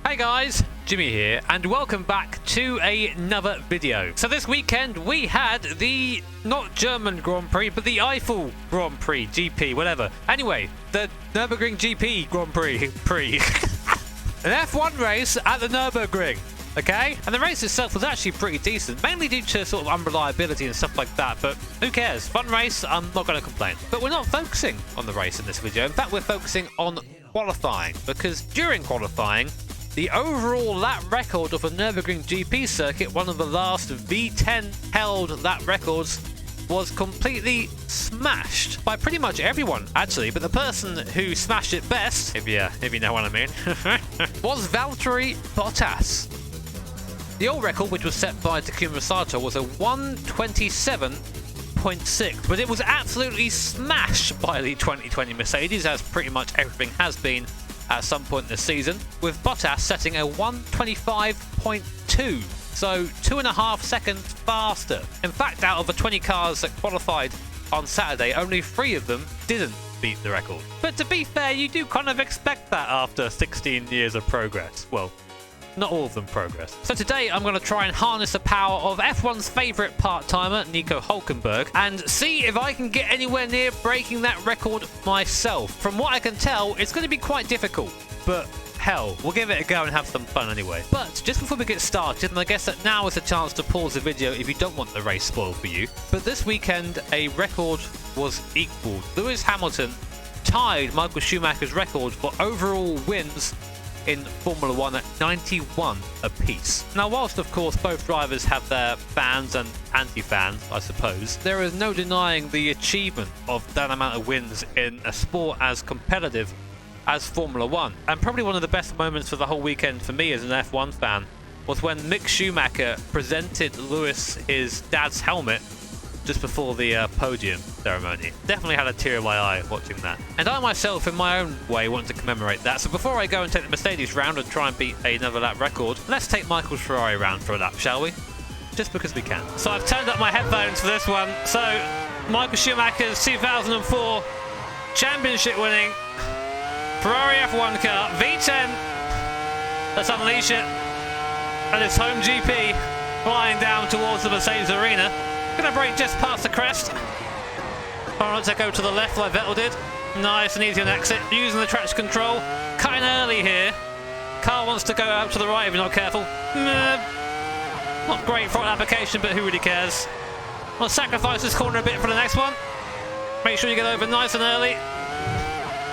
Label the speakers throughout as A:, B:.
A: Hey guys, Jimmy here, and welcome back to another video. So this weekend we had the, not German Grand Prix, but the Eiffel Grand Prix, GP, whatever. Anyway, the Nurburgring GP Grand Prix. An F1 race at the Nurburgring, okay? And the race itself was actually pretty decent, mainly due to sort of unreliability and stuff like that, but who cares? Fun race, I'm not going to complain. But we're not focusing on the race in this video. In fact, we're focusing on qualifying, because during qualifying, the overall lap record of a Nürburgring GP circuit, one of the last V10 held lap records, was completely smashed by pretty much everyone, actually. But the person who smashed it best, if you know what I mean, was Valtteri Bottas. The old record, which was set by Takuma Sato, was a 1:27.6, but it was absolutely smashed by the 2020 Mercedes, as pretty much everything has been at some point this season, with Bottas setting a 1:25.2, so 2.5 seconds faster. In fact, out of the 20 cars that qualified on Saturday, only 3 of them didn't beat the record. But to be fair, you do kind of expect that after 16 years of progress. Well, not all of them progress. So today I'm going to try and harness the power of F1's favourite part-timer, Nico Hülkenberg, and see if I can get anywhere near breaking that record myself. From what I can tell, it's going to be quite difficult, but hell, we'll give it a go and have some fun anyway. But just before we get started, and I guess that now is a chance to pause the video if you don't want the race spoiled for you, but this weekend a record was equalled. Lewis Hamilton tied Michael Schumacher's record for overall wins in Formula 1 at 91 apiece. Now, whilst of course both drivers have their fans and anti-fans, I suppose, there is no denying the achievement of that amount of wins in a sport as competitive as Formula 1. And probably one of the best moments for the whole weekend for me as an F1 fan was when Mick Schumacher presented Lewis his dad's helmet just before the podium ceremony. Definitely had a tear in my eye watching that. And I myself, in my own way, want to commemorate that. So before I go and take the Mercedes round and try and beat another lap record, let's take Michael's Ferrari round for a lap, shall we? Just because we can. So I've turned up my headphones for this one. So Michael Schumacher's 2004 championship winning Ferrari F1 car, V10. Let's unleash it. And it's home GP flying down towards the Mercedes arena. Gonna brake just past the crest. Alright, to go to the left like Vettel did. Nice and easy on exit. Using the traction control. Cutting early here. Car wants to go out to the right if you're not careful. Not great front application, but who really cares? I'll sacrifice this corner a bit for the next one. Make sure you get over nice and early.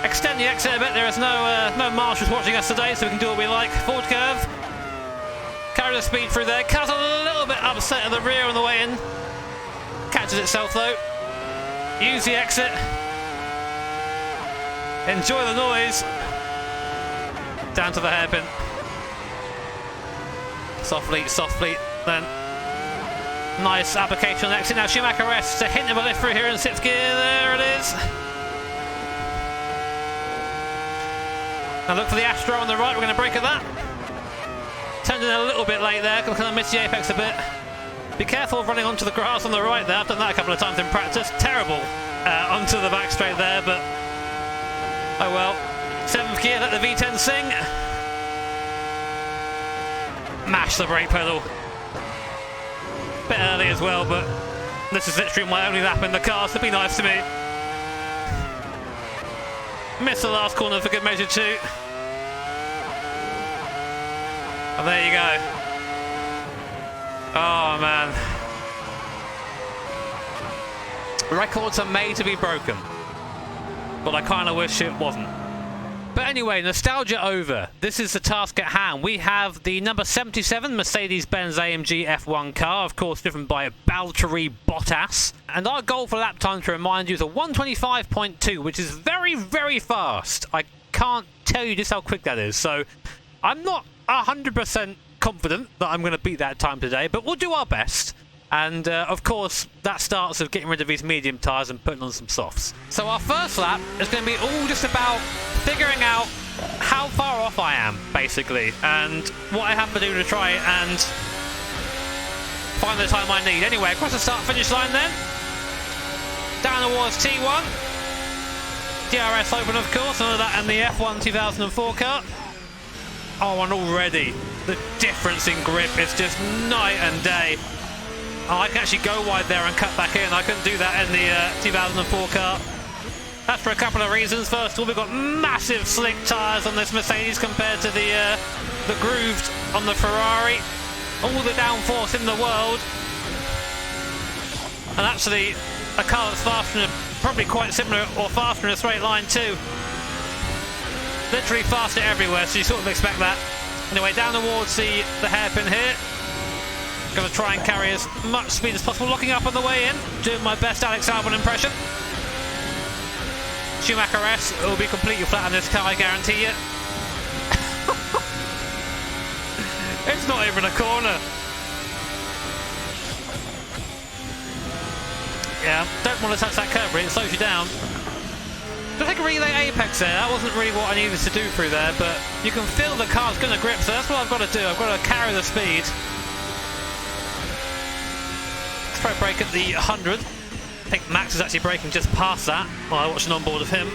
A: Extend the exit a bit. There is no marshals watching us today, so we can do what we like. Forward curve. Carry the speed through there. Car's a little bit upset at the rear on the way in. Catches itself though. Use the exit. Enjoy the noise. Down to the hairpin. Softly, softly. Then nice application on the exit. Now Schumacher rests. A hint of a lift through here in 6th gear. There it is. Now look for the Astra on the right. We're going to brake at that. Turned in a little bit late there. Kind of missed the apex a bit. Be careful of running onto the grass on the right there. I've done that a couple of times in practice. Terrible onto the back straight there, but oh well. 7th gear, let the V10 sing. Mash the brake pedal. Bit early as well, but this is literally my only lap in the car, so be nice to me. Missed the last corner for good measure too. And there you go. Oh man. Records are made to be broken, but I kind of wish it wasn't. But anyway, nostalgia over. This is the task at hand. We have the number 77 Mercedes-Benz AMG F1 car, of course driven by Valtteri Bottas. And our goal for lap time, to remind you, is a 1:25.2, which is very, very fast. I can't tell you just how quick that is. So I'm not 100% confident that I'm going to beat that time today, but we'll do our best. And of course that starts with getting rid of these medium tyres and putting on some softs. So our first lap is going to be all just about figuring out how far off I am, basically, and what I have to do to try and find the time I need. Anyway, across the start finish line then, down towards T1, DRS open of course, none of that in the F1 2004 car. Oh, and already the difference in grip is just night and day. Oh, I can actually go wide there and cut back in. I couldn't do that in the 2004 car. That's for a couple of reasons. First of all, we've got massive slick tyres on this Mercedes compared to the grooved on the Ferrari. All the downforce in the world. And actually, a car that's faster, probably quite similar or faster in a straight line too. Literally faster everywhere, so you sort of expect that. Anyway, down towards the hairpin here. Going to try and carry as much speed as possible. Locking up on the way in. Doing my best Alex Albon impression. Schumacher S will be completely flat on this car, I guarantee you. It's not even a corner. Yeah, don't want to touch that curb, really. It slows you down. Just take a relay apex there. That wasn't really what I needed to do through there, but you can feel the car's going to grip, so that's what I've got to do. I've got to carry the speed. Throw brake at the 100. I think Max is actually braking just past that while I watched an onboard of him.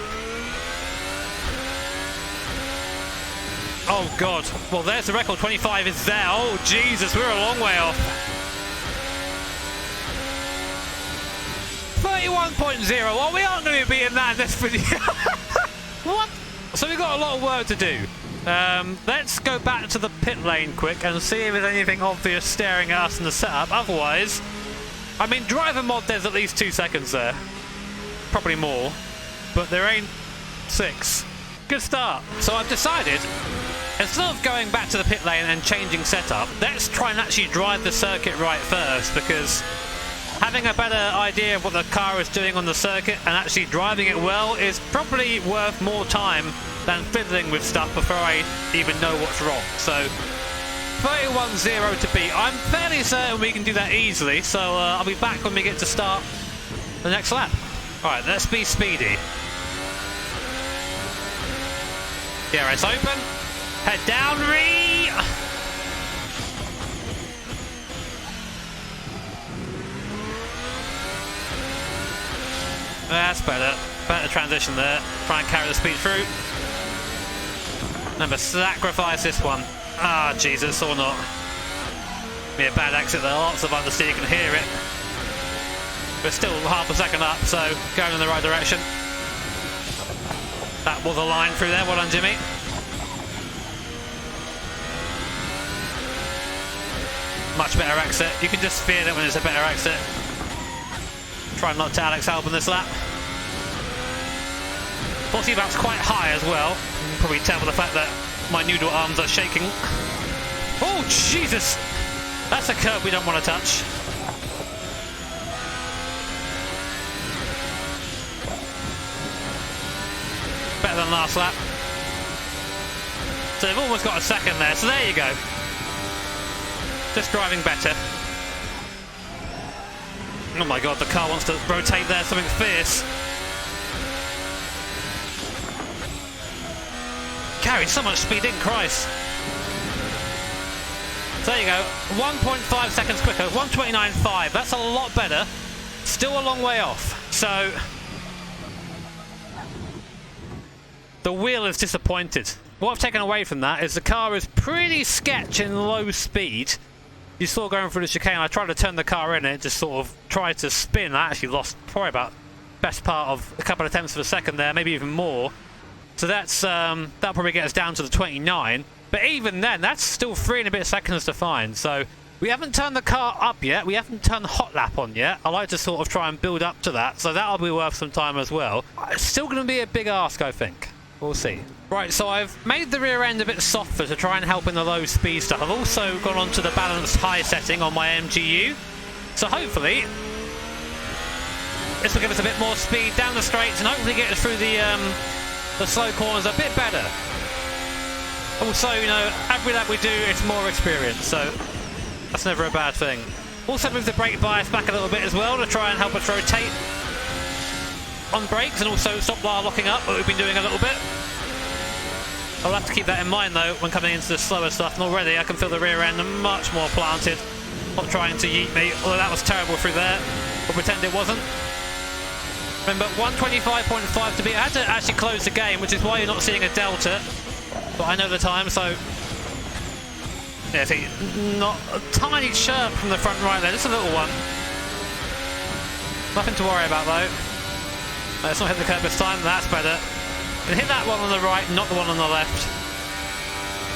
A: Oh God. Well, there's the record. 25 is there. Oh Jesus, we're a long way off. 31.0. Well, we aren't going to be beating that in this video. What? So we've got a lot of work to do. Let's go back to the pit lane quick and see if there's anything obvious staring at us in the setup. Otherwise, I mean, driver mod, there's at least 2 seconds there. Probably more. But there ain't 6. Good start. So I've decided, instead of going back to the pit lane and changing setup, let's try and actually drive the circuit right first, because having a better idea of what the car is doing on the circuit and actually driving it well is probably worth more time than fiddling with stuff before I even know what's wrong. So 31.0 to beat. I'm fairly certain we can do that easily, so I'll be back when we get to start the next lap. Alright, let's be speedy. DRS open. Head down, That's better. Better transition there. Try and carry the speed through. Remember, sacrifice this one. Ah, Jesus, or not. Be a bad exit there. Lots of understeer, you can hear it. We're still half a second up, so going in the right direction. That was a line through there. Well done, Jimmy. Much better exit. You can just feel it when it's a better exit. Try not to Alex Albon this lap. 40 laps quite high as well. You can probably tell by the fact that my noodle arms are shaking. Oh, Jesus! That's a curb we don't want to touch. Better than last lap. So they've almost got a second there, so there you go. Just driving better. Oh my God, the car wants to rotate there, something fierce. Carried so much speed in, Christ. So there you go, 1.5 seconds quicker, 1:29.5. That's a lot better. Still a long way off. So the wheel is disappointed. What I've taken away from that is the car is pretty sketch in low speed. You saw going through the chicane, I tried to turn the car in and it just sort of tried to spin. I actually lost probably about best part of a couple of tenths of a second there, maybe even more. So that's that'll probably get us down to the 29. But even then, that's still 3 and a bit seconds to find. So we haven't turned the car up yet. We haven't turned the hot lap on yet. I like to sort of try and build up to that. So that'll be worth some time as well. It's still going to be a big ask, I think. We'll see. Right, so I've made the rear end a bit softer to try and help in the low speed stuff. I've also gone on to the balanced high setting on my MGU. So hopefully this will give us a bit more speed down the straights and hopefully get us through the slow corners a bit better. Also, you know, every lap we do, it's more experience, so that's never a bad thing. Also move the brake bias back a little bit as well to try and help us rotate on brakes and also stop while locking up, what we've been doing a little bit. I'll have to keep that in mind though when coming into the slower stuff, and already I can feel the rear end much more planted. Not trying to yeet me, although that was terrible through there. We'll pretend it wasn't. Remember, 1:25.5 to beat. I had to actually close the game, which is why you're not seeing a delta. But I know the time, so Yeah, see, not a tiny chirp from the front right there, just a little one. Nothing to worry about though. Let's not hit the curb this time, that's better. And hit that one on the right, not the one on the left.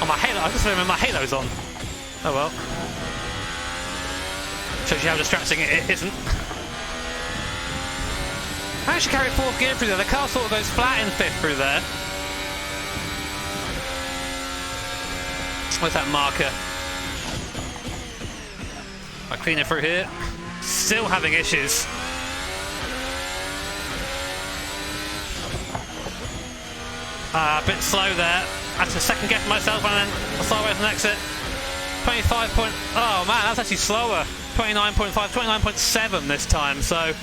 A: Oh, my halo, I just remember my halo's on. Oh well. Shows you how distracting it isn't. I actually carry 4th gear through there. The car sort of goes flat in 5th through there. Where's that marker? I clean it through here. Still having issues. A bit slow there. I had to second guess myself and then a slow away from the exit. 25 point... Oh man, that's actually slower. 29.5, 29.7 this time, so...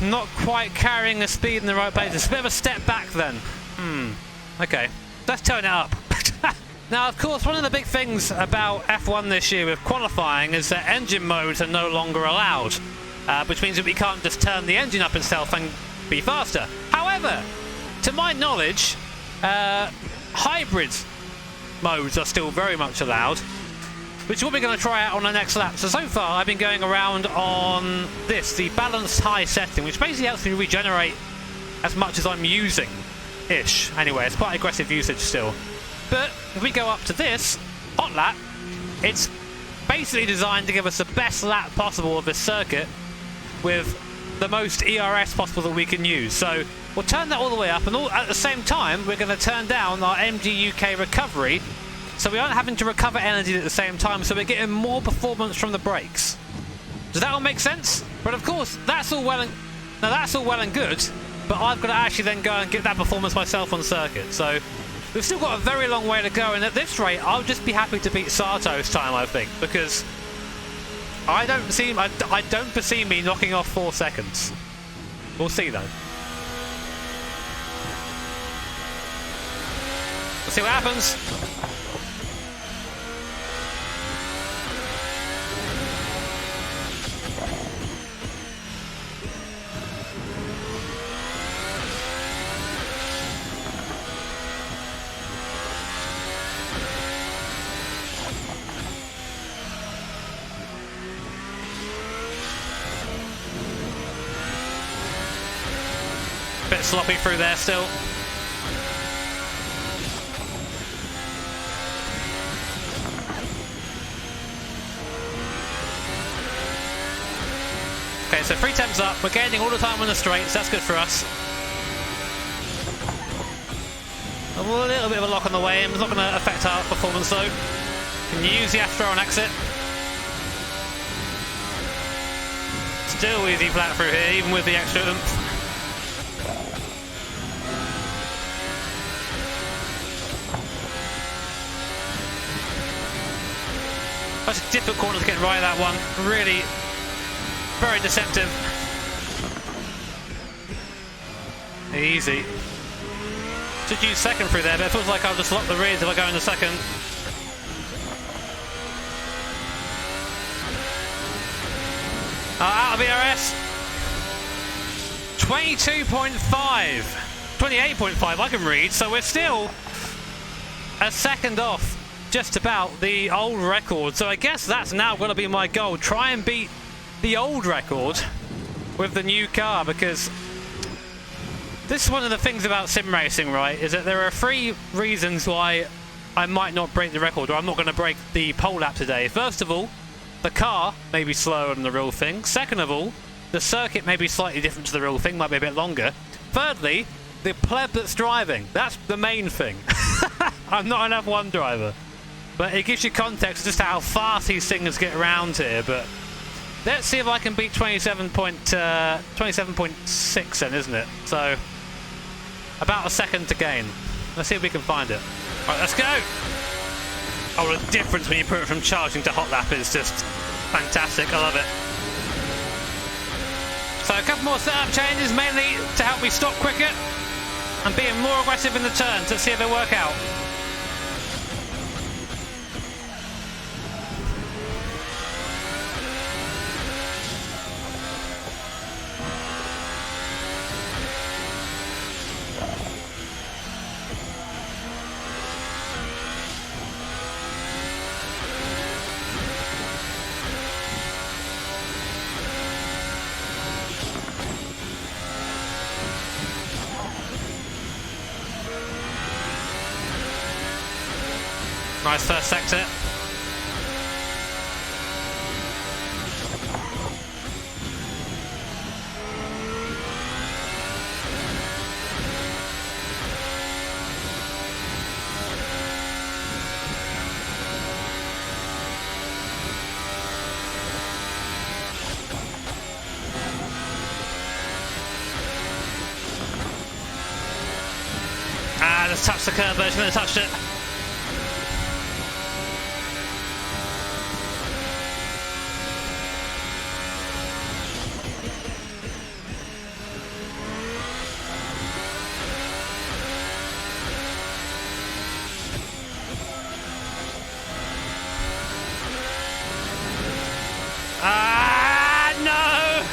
A: Not quite carrying the speed in the right place. It's a bit of a step back then. Okay. Let's turn it up. Now, of course, one of the big things about F1 this year with qualifying is that engine modes are no longer allowed, which means that we can't just turn the engine up itself and be faster. However, to my knowledge, hybrid modes are still very much allowed, which is what we're going to try out on the next lap. So far, I've been going around on this, the balanced high setting, which basically helps me regenerate as much as I'm using-ish. Anyway, it's quite aggressive usage still. But if we go up to this, hot lap, it's basically designed to give us the best lap possible of this circuit with the most ERS possible that we can use. So we'll turn that all the way up, and at the same time, we're going to turn down our MG UK recovery, so we aren't having to recover energy at the same time, so we're getting more performance from the brakes. Does that all make sense? But of course, that's all well and good, but I've got to actually then go and get that performance myself on circuit. So we've still got a very long way to go, and at this rate, I'll just be happy to beat Sato's time, I think, because I don't perceive me knocking off 4 seconds. We'll see though. Let's see what happens. Bit sloppy through there still. Okay, so 3 temps up. We're gaining all the time on the straights. That's good for us. A little bit of a lock on the way in. It's not going to affect our performance though. Can you use the Astro on exit? Still easy flat through here, even with the extra oomph. That's a difficult corner to get right that one. Really very deceptive. Easy. Should use second through there, but it feels like I'll just lock the rears if I go in the second. Out of ERS. 22.5. 28.5 I can read, so we're still a second off just about the old record. So I guess that's now going to be my goal. Try and beat the old record with the new car, because this is one of the things about sim racing, right, is that there are 3 reasons why I might not break the record, or I'm not going to break the pole lap today. First of all, the car may be slower than the real thing. Second of all, the circuit may be slightly different to the real thing, might be a bit longer. Thirdly, the pleb that's driving. That's the main thing. I'm not an F1 driver. But it gives you context as to how fast these things get around here. But let's see if I can beat 27.6 then, isn't it? So, about a second to gain. Let's see if we can find it. Alright, let's go! Oh, the difference when you put it from charging to hot lap is just fantastic. I love it. So a couple more setup changes, mainly to help me stop quicker and being more aggressive in the turns. Let's see if they work out. Nice first sector. Just touched the curb, but shouldn't have touched it. No!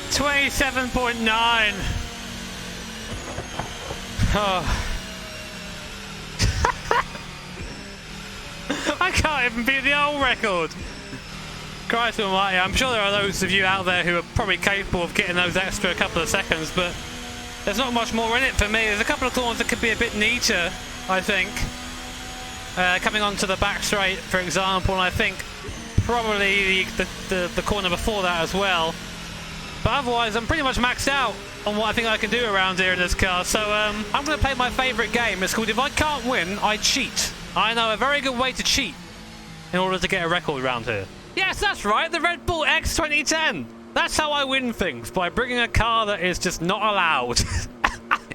A: 27.9. Oh. I can't even beat the old record. Christ almighty, I'm sure there are those of you out there who are probably capable of getting those extra couple of seconds, but there's not much more in it for me. There's a couple of corners that could be a bit neater, I think. Coming onto the back straight, for example, and I think probably the corner before that as well. But otherwise, I'm pretty much maxed out on what I think I can do around here in this car. So I'm going to play my favourite game. It's called If I Can't Win, I Cheat. I know a very good way to cheat in order to get a record around here. Yes, that's right, the Red Bull X2010. That's how I win things, by bringing a car that is just not allowed.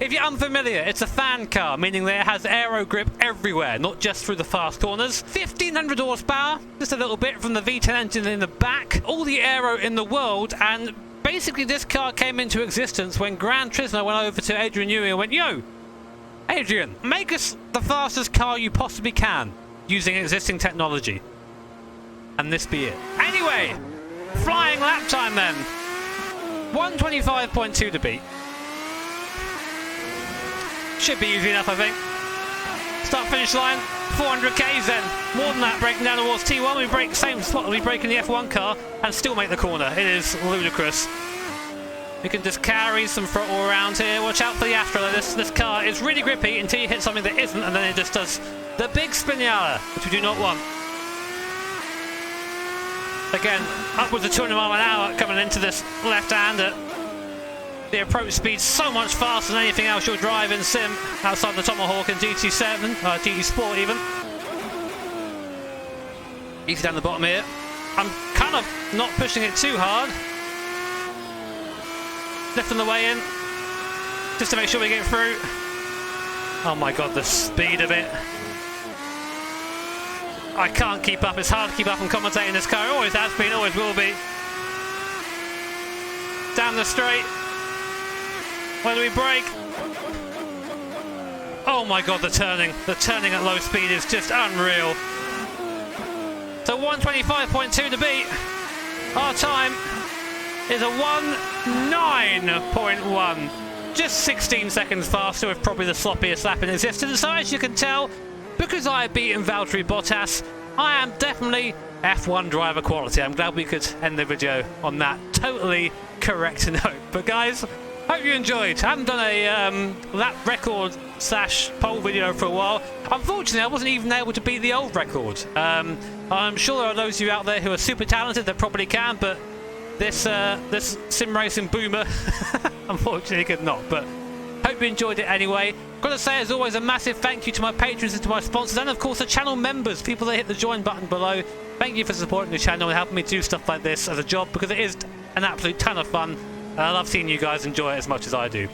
A: If you're unfamiliar, it's a fan car, meaning that it has aero grip everywhere, not just through the fast corners. 1500 horsepower, just a little bit from the V10 engine in the back. All the aero in the world, and basically this car came into existence when Gran Turismo went over to Adrian Newey and went, yo, Adrian, make us the fastest car you possibly can using existing technology. And this be it. Anyway, flying lap time then. 125.2 to beat. Should be easy enough, I think. Start finish line, 400 k's then. More than that, breaking down towards T1. We break same spot that we break in the F1 car and still make the corner. It is ludicrous. We can just carry some throttle around here. Watch out for the Astra. This car is really grippy until you hit something that isn't, and then it just does the big spinella, which we do not want. Again, upwards of 200 miles an hour coming into this left-hander. The approach speed's so much faster than anything else you'll drive in sim outside the Tomahawk and GT7, GT Sport even. Easy down the bottom here. I'm kind of not pushing it too hard. Lifting the way in, just to make sure we get through. Oh my god, the speed of it. I can't keep up. It's hard to keep up and commentating this car. It always has been, always will be. Down the straight. Where do we brake? Oh my god, the turning. The turning at low speed is just unreal. So 125.2 to beat. Our time is a 1:09.1. Just 16 seconds faster with probably the sloppiest lap in existence. So as you can tell, because I have beaten Valtteri Bottas, I am definitely F1 driver quality. I'm glad we could end the video on that totally correct note. But guys, hope you enjoyed. I haven't done a lap record / pole video for a while. Unfortunately, I wasn't even able to beat the old record. I'm sure there are those of you out there who are super talented that probably can, but this sim racing boomer unfortunately could not. But hope you enjoyed it anyway. Got to say, as always, a massive thank you to my patrons and to my sponsors, and of course the channel members, people that hit the join button below. Thank you for supporting the channel and helping me do stuff like this as a job, because it is an absolute ton of fun, and I love seeing you guys enjoy it as much as I do.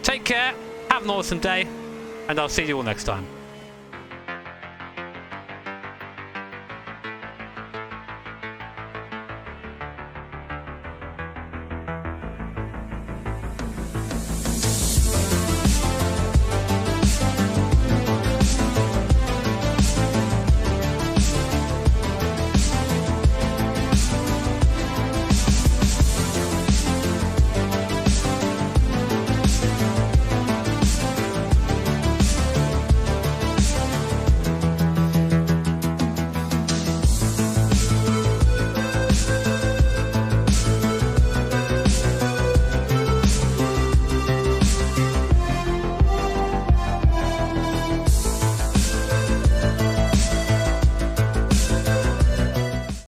A: Take care, have an awesome day, and I'll see you all next time.